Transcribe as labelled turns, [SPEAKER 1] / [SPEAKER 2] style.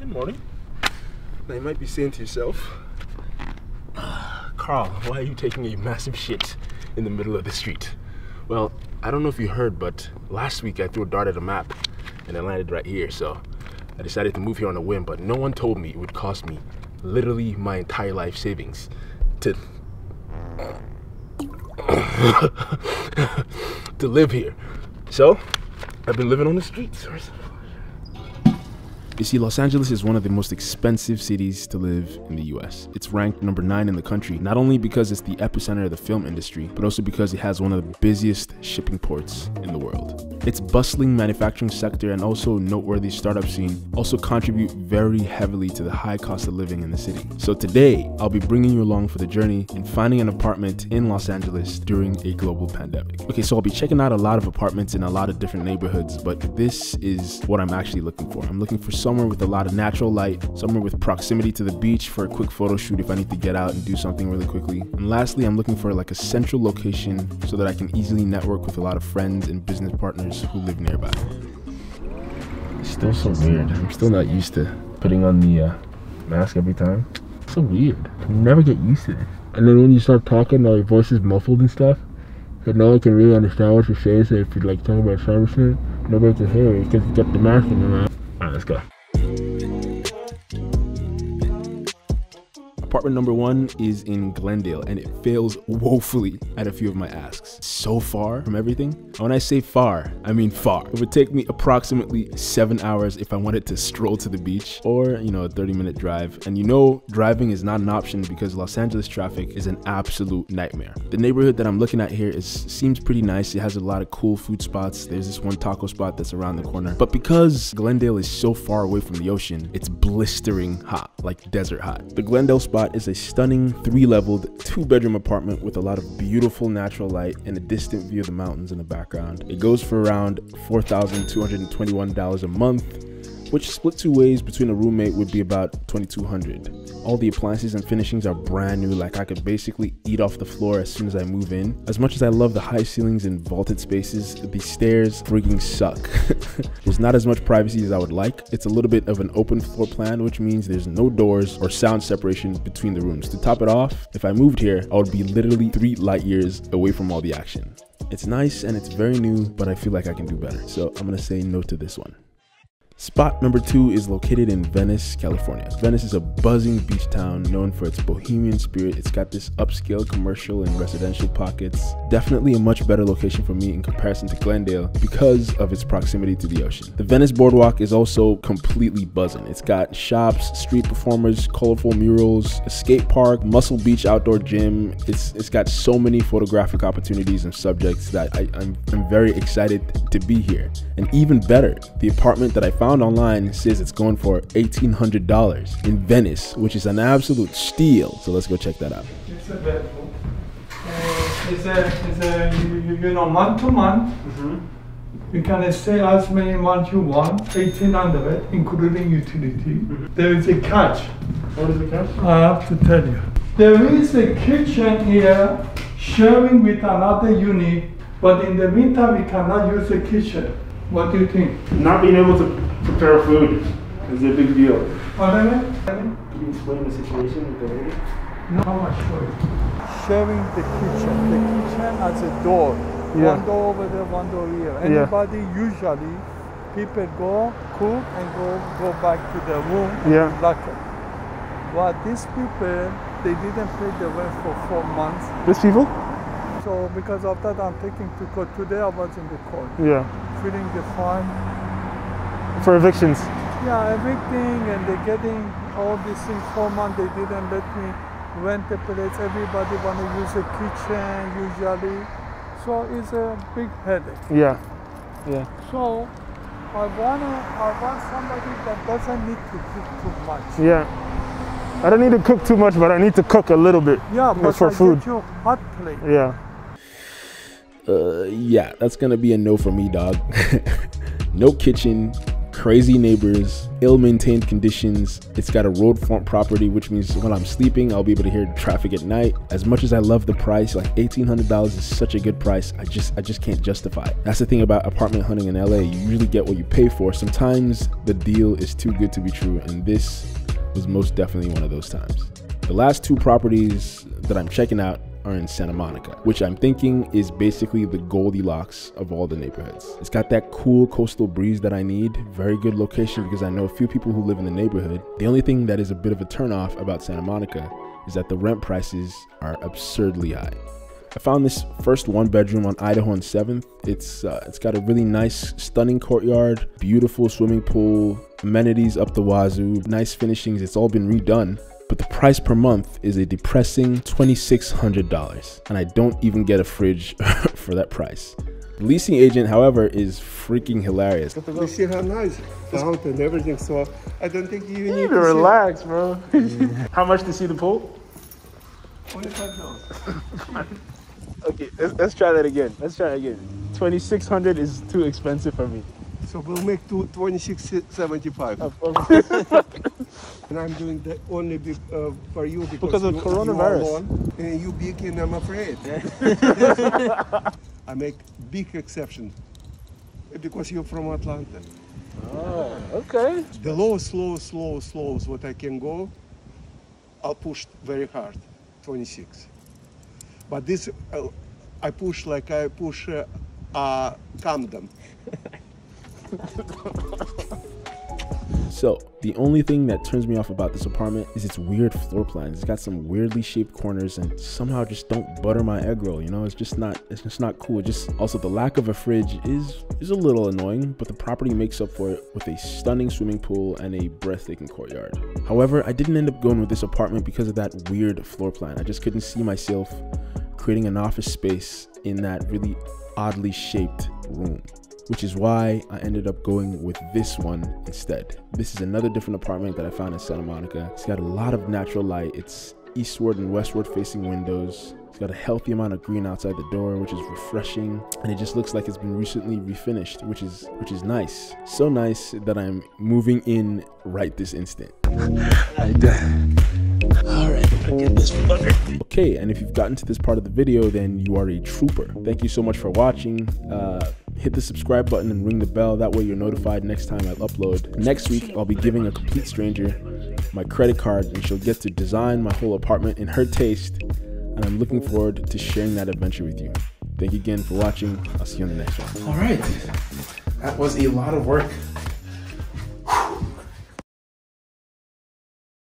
[SPEAKER 1] Good morning. Now you might be saying to yourself, Carl, why are you taking a massive shit in the middle of the street? Well, I don't know if you heard, but last week I threw a dart at a map and it landed right here, so I decided to move here on a whim, but no one told me it would cost me literally my entire life savings to to live here. So I've been living on the streets. You see, Los Angeles is one of the most expensive cities to live in the US. It's ranked number 9 in the country, not only because it's the epicenter of the film industry, but also because it has one of the busiest shipping ports in the world. Its bustling manufacturing sector and also noteworthy startup scene also contribute very heavily to the high cost of living in the city. So today, I'll be bringing you along for the journey in finding an apartment in Los Angeles during a global pandemic. Okay, so I'll be checking out a lot of apartments in a lot of different neighborhoods, but this is what I'm actually looking for. I'm looking for somewhere with a lot of natural light, somewhere with proximity to the beach for a quick photo shoot if I need to get out and do something really quickly. And lastly, I'm looking for like a central location so that I can easily network with a lot of friends and business partners who live nearby. It's still so weird. I'm still not used to putting on the mask every time. It's so weird. I never get used to it. And then when you start talking, your voice is muffled and stuff. So no one can really understand what you're saying. So if you're like talking about services, nobody can hear you because you got the mask in your mouth. Alright, let's go. Apartment number 1 is in Glendale, and it fails woefully at a few of my asks. So far from everything, when I say far, I mean far. It would take me approximately 7 hours if I wanted to stroll to the beach, or, you know, a 30-minute drive. And you know, driving is not an option because Los Angeles traffic is an absolute nightmare. The neighborhood that I'm looking at here seems pretty nice. It has a lot of cool food spots. There's this one taco spot that's around the corner. But because Glendale is so far away from the ocean, it's blistering hot, like desert hot. The Glendale spot is a stunning 3-leveled 2-bedroom apartment with a lot of beautiful natural light and a distant view of the mountains in the background. It goes for around $4,221 a month, which split 2 ways between a roommate would be about $2,200. All the appliances and finishings are brand new, like I could basically eat off the floor as soon as I move in. As much as I love the high ceilings and vaulted spaces, the stairs frigging suck. There's not as much privacy as I would like. It's a little bit of an open floor plan, which means there's no doors or sound separation between the rooms. To top it off, if I moved here, I would be literally 3 light years away from all the action. It's nice and it's very new, but I feel like I can do better. So I'm gonna say no to this one. Spot number 2 is located in Venice, California. Venice is a buzzing beach town known for its bohemian spirit. It's got this upscale commercial and residential pockets. Definitely a much better location for me in comparison to Glendale because of its proximity to the ocean. The Venice boardwalk is also completely buzzing. It's got shops, street performers, colorful murals, a skate park, Muscle Beach outdoor gym. It's got so many photographic opportunities and subjects that I'm very excited to be here. And even better, the apartment that I found online says it's going for $1,800 in Venice, which is an absolute steal. So let's go check that out.
[SPEAKER 2] It's a bedroom. It's a you know, month to month. You can stay as many months you want. 1,800, including utility. There is a catch.
[SPEAKER 1] What is the catch?
[SPEAKER 2] I have to tell you. There is a kitchen here sharing with another unit, but in the meantime, we cannot use the kitchen. What do you think?
[SPEAKER 1] Not being able to prepare food is a big deal.
[SPEAKER 2] Whatever.
[SPEAKER 1] Can you explain the situation with the lady?
[SPEAKER 2] No, how much for it? Sharing the kitchen. The kitchen has a door.
[SPEAKER 1] Yeah.
[SPEAKER 2] One door over there, one door here. Anybody, usually, people go, cook, and go back to the room and lock it. But these people, they didn't pay the rent for 4 months.
[SPEAKER 1] These people?
[SPEAKER 2] So because of that, I'm taking to court. Today I was in the court.
[SPEAKER 1] Yeah.
[SPEAKER 2] Filling the fine.
[SPEAKER 1] For evictions?
[SPEAKER 2] Yeah, everything, and they're getting all these things 4 months. They didn't let me rent the place. Everybody want to use a kitchen usually. So it's a big headache.
[SPEAKER 1] Yeah. Yeah.
[SPEAKER 2] So I want somebody that doesn't need to cook too much.
[SPEAKER 1] Yeah. I don't need to cook too much, but I need to cook a little bit.
[SPEAKER 2] Yeah, but
[SPEAKER 1] for food.
[SPEAKER 2] Get you hot plate.
[SPEAKER 1] Yeah. Yeah, that's gonna be a no for me, dog. No kitchen, crazy neighbors, ill-maintained conditions. It's got a road front property, which means when I'm sleeping, I'll be able to hear traffic at night. As much as I love the price, like $1,800 is such a good price. I just can't justify it. That's the thing about apartment hunting in LA. You usually get what you pay for. Sometimes the deal is too good to be true, and this was most definitely one of those times. The last two properties that I'm checking out are in Santa Monica, which I'm thinking is basically the Goldilocks of all the neighborhoods. It's got that cool coastal breeze that I need. Very good location because I know a few people who live in the neighborhood. The only thing that is a bit of a turnoff about Santa Monica is that the rent prices are absurdly high. I found this first one bedroom on Idaho and 7th. It's got a really nice, stunning courtyard, beautiful swimming pool, amenities up the wazoo, nice finishings. It's all been redone. But the price per month is a depressing $2,600, and I don't even get a fridge for that price. The leasing agent, however, is freaking hilarious.
[SPEAKER 3] You see how nice fountain and everything, so I don't think you need to
[SPEAKER 1] relax, bro. How much to see the pool?
[SPEAKER 3] $25.
[SPEAKER 1] Okay, let's try that again. 2,600 is too expensive for me.
[SPEAKER 3] So we'll make $26.75. And I'm doing that only for you because
[SPEAKER 1] of coronavirus.
[SPEAKER 3] You are alone, and you big and I'm afraid. I make big exception because you're from Atlanta.
[SPEAKER 1] Oh, okay.
[SPEAKER 3] The lowest what I can go, I'll push very hard, 26. But this, I push like I push a condom.
[SPEAKER 1] So the only thing that turns me off about this apartment is its weird floor plans. It's got some weirdly shaped corners and somehow just don't butter my egg roll. You know, it's just not cool. Also the lack of a fridge is a little annoying, but the property makes up for it with a stunning swimming pool and a breathtaking courtyard. However, I didn't end up going with this apartment because of that weird floor plan. I just couldn't see myself creating an office space in that really oddly shaped room, which is why I ended up going with this one instead. This is another different apartment that I found in Santa Monica. It's got a lot of natural light. It's eastward and westward facing windows. It's got a healthy amount of green outside the door, which is refreshing, and it just looks like it's been recently refinished, which is nice. So nice that I'm moving in right this instant. Alright, get this fucker. Okay, and if you've gotten to this part of the video, then you are a trooper. Thank you so much for watching. Hit the subscribe button and ring the bell. That way you're notified next time I upload. Next week, I'll be giving a complete stranger my credit card, and she'll get to design my whole apartment in her taste. And I'm looking forward to sharing that adventure with you. Thank you again for watching. I'll see you on the next one.
[SPEAKER 4] All right. That was a lot of work.